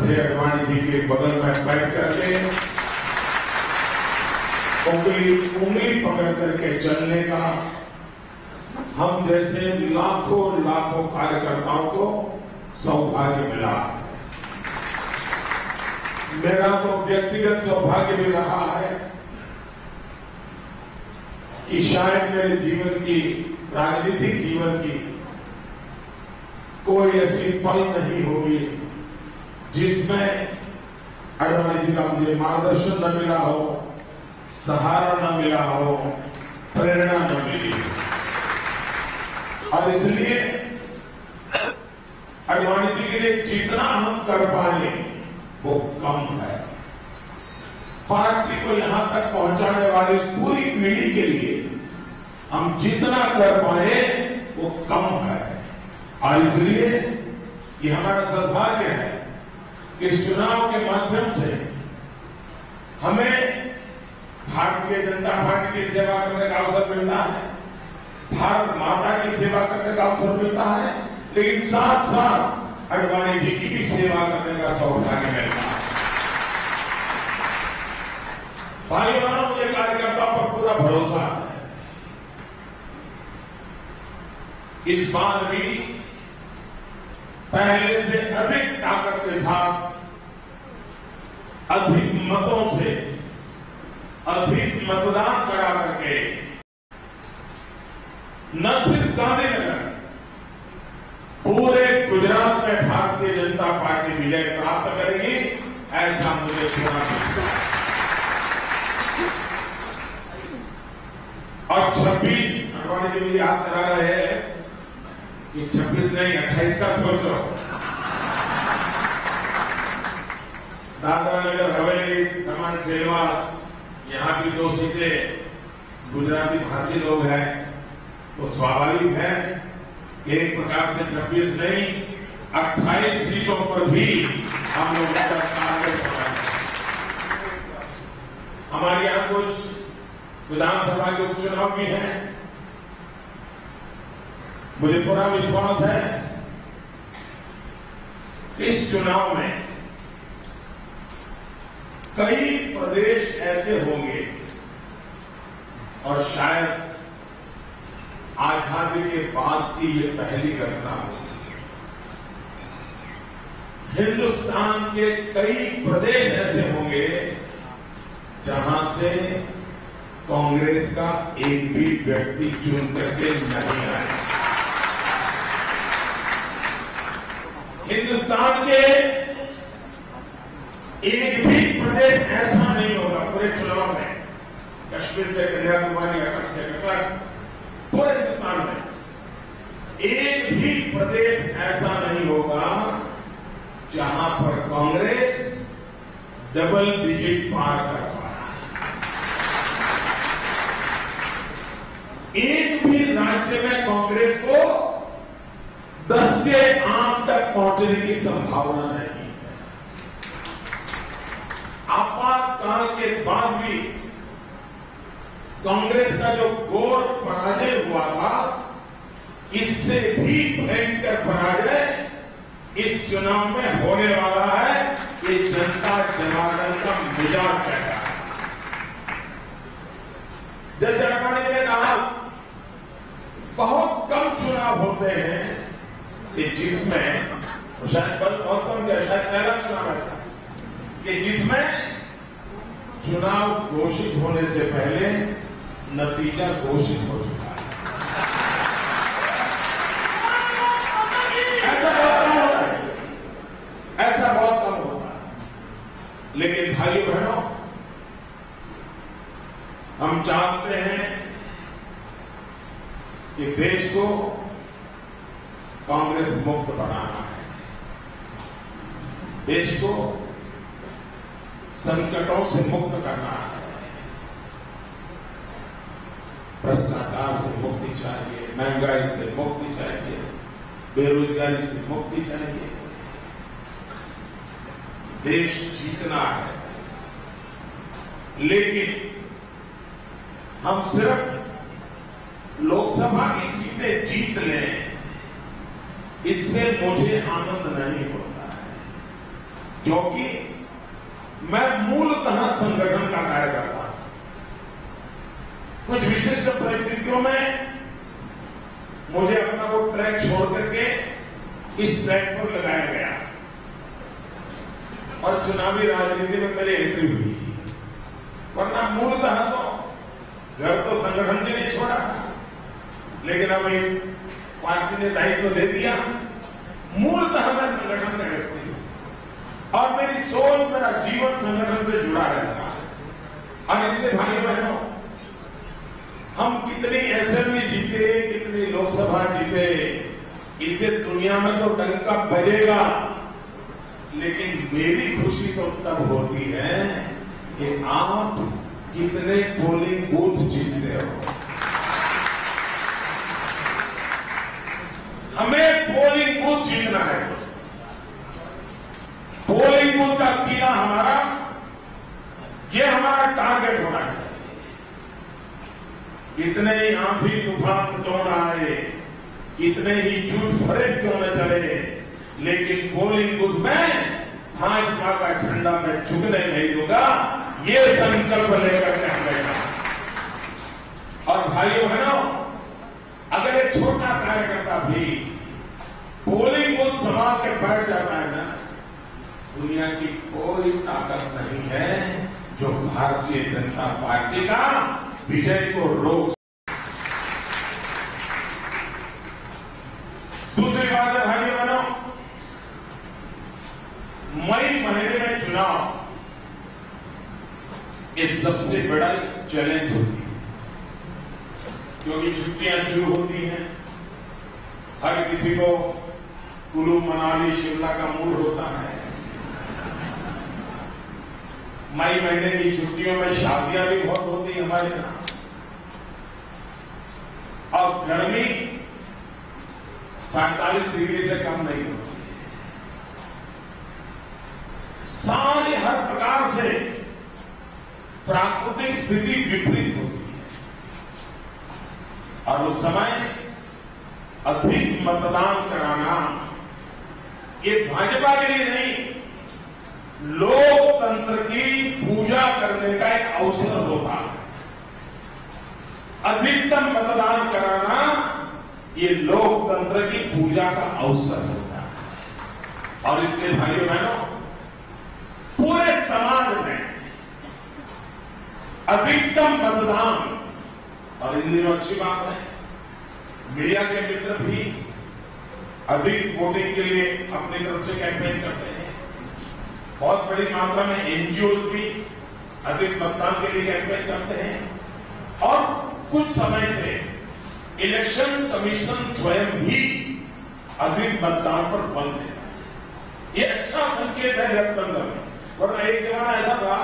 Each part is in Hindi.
थे अडवाणी जी के बगल में बैठ करके उंगली पकड़ करके चलने का हम जैसे लाखों लाखों कार्यकर्ताओं को सौभाग्य मिला। मेरा तो व्यक्तिगत सौभाग्य भी रहा है कि शायद मेरे जीवन की, राजनीतिक जीवन की कोई ऐसी पल नहीं होगी जिसमें अडवाणी जी का मुझे मार्गदर्शन न मिला हो, सहारा न मिला हो, प्रेरणा न मिली। और इसलिए अडवाणी जी के लिए जितना हम कर पाए वो कम है। पार्टी को यहां तक पहुंचाने वाली इस पूरी पीढ़ी के लिए हम जितना कर पाए वो कम है। और इसलिए ये हमारा सौभाग्य है कि इस चुनाव के माध्यम से हमें भारतीय जनता पार्टी की सेवा करने का अवसर मिलता है, भारत माता की सेवा करने का अवसर मिलता है, लेकिन साथ साथ अडवाणी जी की भी सेवा करने का सौभाग्य मिलता है। भाइयों बहनों, मुझे कार्यकर्ताओं पर पूरा भरोसा है। इस बार भी पहले से अधिक ताकत के साथ, अधिक मतों से अधिक मतदान करा करके न सिर्फ गांधीनगर, पूरे गुजरात में भारतीय जनता पार्टी विजय प्राप्त करेगी, ऐसा मुझे पूरा विश्वास है। और 26 अडवाणी जी मुझे याद करा रहे हैं कि 26 नहीं 28 का सोचो। दादरा नगर हवेली, दमन, सेलवास, यहां की 2 सीटें गुजराती भाषी लोग हैं, तो स्वाभाविक है एक प्रकार से 26 नहीं 28 सीटों पर भी हम लोग सरकार में पहुंचे। हमारे यहां कुछ विधानसभा के उपचुनाव भी हैं। मुझे पूरा विश्वास है कि इस चुनाव में कई प्रदेश ऐसे होंगे और शायद आजादी के बाद की ये पहली घटना होगी। हिंदुस्तान के कई प्रदेश ऐसे होंगे जहां से कांग्रेस का एक भी व्यक्ति चुन करके नहीं आया। हिंदुस्तान के एक भी प्रदेश ऐसा नहीं होगा पूरे चुनाव में, कश्मीर से कन्याकुमारी, अटक से कटक, पूरे हिंदुस्तान में एक भी प्रदेश ऐसा नहीं होगा जहां पर कांग्रेस डबल डिजिट पार कर पाए। एक भी राज्य में कांग्रेस को 10 के आंक तक पहुंचने की संभावना नहीं है। आपातकाल के बाद भी कांग्रेस का जो घोर पराजय हुआ था, इससे भी भयंकर पराजय इस चुनाव में होने वाला है। ये जनता जनार्दन का मिजाज कहता है। जैसे अडवाणी ने कहा, बहुत कम चुनाव होते हैं कि जिसमें, शायद बहुत कम क्या, शायद पहला चुनाव ऐसा कि जिसमें चुनाव घोषित होने से पहले नतीजा घोषित हो चुका है। ऐसा बहुत कम होता है, ऐसा बहुत कम होता है। लेकिन भाइयों बहनों, हम चाहते हैं कि देश को कांग्रेस मुक्त बनाना है, देश को संकटों से मुक्त करना है, भ्रष्टाचार से मुक्ति चाहिए, महंगाई से मुक्ति चाहिए, बेरोजगारी से मुक्ति चाहिए। देश जीतना है, लेकिन हम सिर्फ लोकसभा की सीटें जीत लें, इससे मुझे आनंद नहीं होता है। क्योंकि मैं मूलतः संगठन का कार्य करता हूं। कुछ विशिष्ट परिस्थितियों में मुझे अपना वो ट्रैक छोड़ करके इस ट्रैक पर लगाया गया और चुनावी राजनीति में मेरी एंट्री हुई, वरना मूलतः तो घर तो संगठन के लिए छोड़ा, लेकिन अब एक पार्टी ने दायित्व दे दिया। मूलतः मैं संगठन का व्यक्ति हूं और मेरी सोच, मेरा जीवन संगठन से जुड़ा रहता है। और इसलिए भाई बहनों, हम कितनी असेंबली जीते, कितनी लोकसभा जीते, इससे दुनिया में तो डंका बजेगा, लेकिन मेरी खुशी तो तब होती है कि आप कितने पोलिंग बूथ जीतते हो। हमें पोलिंग बूथ जीतना है। पोलिंग बूथ का जीना हमारा, ये हमारा टारगेट होना चाहिए। कितने ही आंधी तूफान क्यों न आए, कितने ही झूठ भरे क्यों न चले, लेकिन पोलिंग बूथ में भाजपा का झंडा मैं झुकने नहीं दूंगा, ये संकल्प लेकर के हम बैठा। और भाइयों बहनों, अगर एक छोटा कार्यकर्ता भी पोलिंग बूथ संभाल के बैठ जाता है ना, दुनिया की कोई ताकत नहीं है जो भारतीय जनता पार्टी का विजय को रोक। दूसरी बात है भाइयों बहनों, मई महीने में चुनाव, ये सबसे बड़ा चैलेंज होती है, क्योंकि छुट्टियां शुरू होती हैं। हर किसी को कुल्लू मनाली शिमला का मूड होता है। मई महीने की छुट्टियों में शादियां भी बहुत होती है हमारे यहां, और गर्मी 45 डिग्री से कम नहीं होती। सारी हर प्रकार से प्राकृतिक स्थिति विपरीत होती है, और उस समय अधिक मतदान कराना ये भाजपा के लिए नहीं, लोकतंत्र की पूजा करने का एक अवसर होता है। अधिकतम मतदान कराना ये लोकतंत्र की पूजा का अवसर होता है। और इसलिए भाइयों बहनों, पूरे समाज में अधिकतम मतदान, और इन दिनों अच्छी बात है, मीडिया के मित्र भी अधिक वोटिंग के लिए अपनी तरफ से कैंपेन करते हैं। बहुत बड़ी मात्रा में एनजीओ भी अधिक मतदान के लिए कैंपेन करते हैं, और कुछ समय से इलेक्शन कमीशन स्वयं भी अधिक मतदान पर बल दे रहा है। ये अच्छा संकेत है लोकतंत्र में, वरना एक जमाना ऐसा था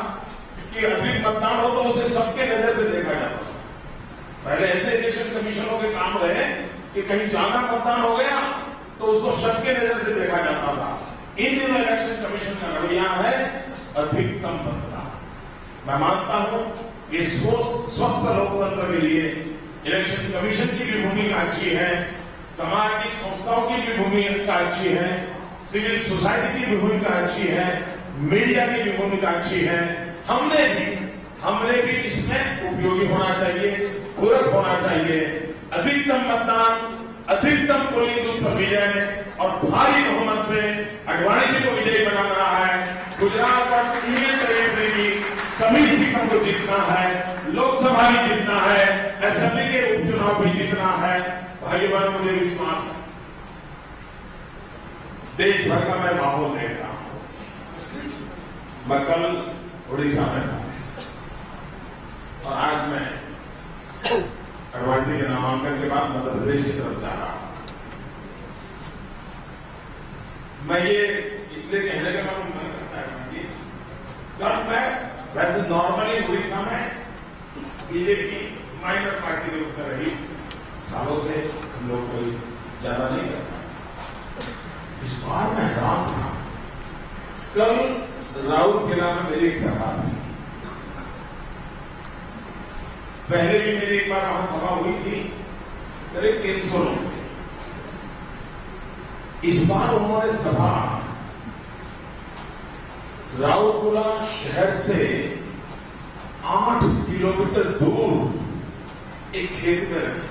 कि अधिक मतदान हो तो उसे सबके नजर से देखा जाता था। पहले ऐसे इलेक्शन कमीशनों के काम रहे कि कहीं ज्यादा मतदान हो गया तो उसको सबके नजर से देखा जाता था। इन दिनों इलेक्शन कमीशन का रवैया है अधिकतम मतदान। मैं मानता हूं कि स्वस्थ लोकतंत्र के लिए इलेक्शन कमीशन की भी भूमिका अच्छी है, सामाजिक संस्थाओं की भी भूमिका अच्छी है, सिविल सोसाइटी की भी भूमिका अच्छी है, मीडिया की भी भूमिका अच्छी है। हमने भी इसमें उपयोगी होना चाहिए, पूरक होना चाहिए। अधिकतम मतदान, अधिकतम पोलिंग बूथ पर विजय और भारी बहुमत से अडवाणी जी को विजयी बनाना है। गुजरात और यूनियन टेरिटरी की सभी सीटों को जीतना है, लोकसभा भी जीतना है, असेंबली के उपचुनाव भी जीतना है। भाइयों बहनों, मुझे विश्वास है देश भर का मैं माहौल देख रहा हूं। मैं कल उड़ीसा में था और आज मैं अडवाणी जी के नामांकन के बाद मध्य प्रदेश की तरफ जा रहा हूं। मैं ये इसलिए कहने का मन करता है, कल मैं वैसे नॉर्मली उड़ीसा में बीजेपी माइनर पार्टी के उत्तर रही, सालों से हम लोग कोई ज्यादा नहीं करता। इस बार मैं हैरान था। कल राउरकेला में मेरी एक सभा थी। पहले भी मेरी एक बार वहां सभा हुई थी, करीब 300 लोग थे। इस बार उन्होंने सभा राउरकेला शहर से 8 किलोमीटर दूर एक खेत में रखे।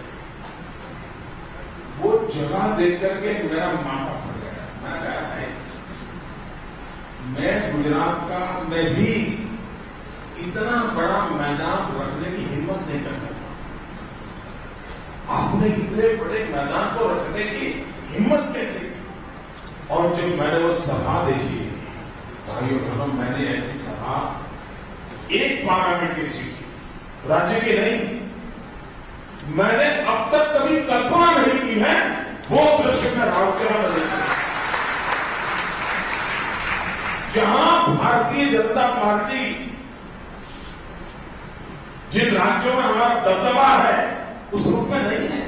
वो जगह देख करके मेरा माथा फट गया। मैंने कहा भाई, मैं गुजरात का, मैं भी इतना बड़ा मैदान रखने की हिम्मत नहीं कर सकता। आपने इतने बड़े मैदान को रखने की हिम्मत कैसे? और जब मैंने वो सभा देखी, भाइयों बहनों, मैंने ऐसी सभा एक पार्लियामेंट की सीट, राज्य की नहीं, मैंने अब तक कभी कल्पना नहीं की है। वो दृश्य में राउरकेला में देखा, जहां भारतीय जनता पार्टी जिन राज्यों में हमारा दबदबा है उस रूप में नहीं है।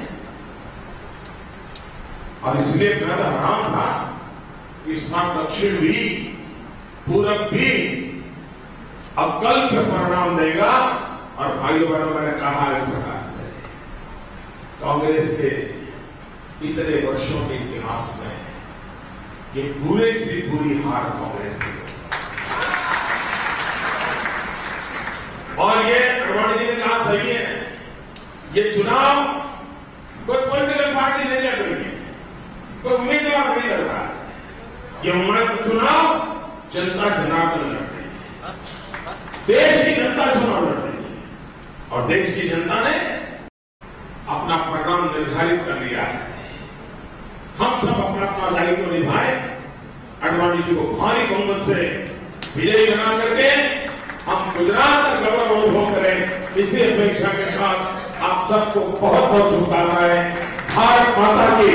और इसलिए मैं तो हैरान था कि इस बार दक्षिण भी, पूरब भी अकल्प परिणाम देगा। और भाइयों बहनों, मैंने कहा इस प्रकार से, कांग्रेस के इतने वर्षों के इतिहास में ये बुरे से बुरी हार कांग्रेस की। और ये अडवाणी जी ने कहा सही है, ये चुनाव कोई पॉलिटिकल पार्टी नहीं लड़ रही है, कोई उम्मीदवार नहीं लड़ रहा है। ये चुनाव जनता जनार्दन लड़ रही है, देश की जनता चुनाव लड़ रही है। और देश की जनता ने अपना परिणाम निर्धारित कर लिया है। हम सब अपना अपना दायित्व निभाएं, अडवाणी जी को भारी बहुमत से विजयी बना करके हम गुजरात का गौरव अनुभव करें। इसी अपेक्षा के साथ आप सबको बहुत बहुत शुभकामनाएं। भारत माता की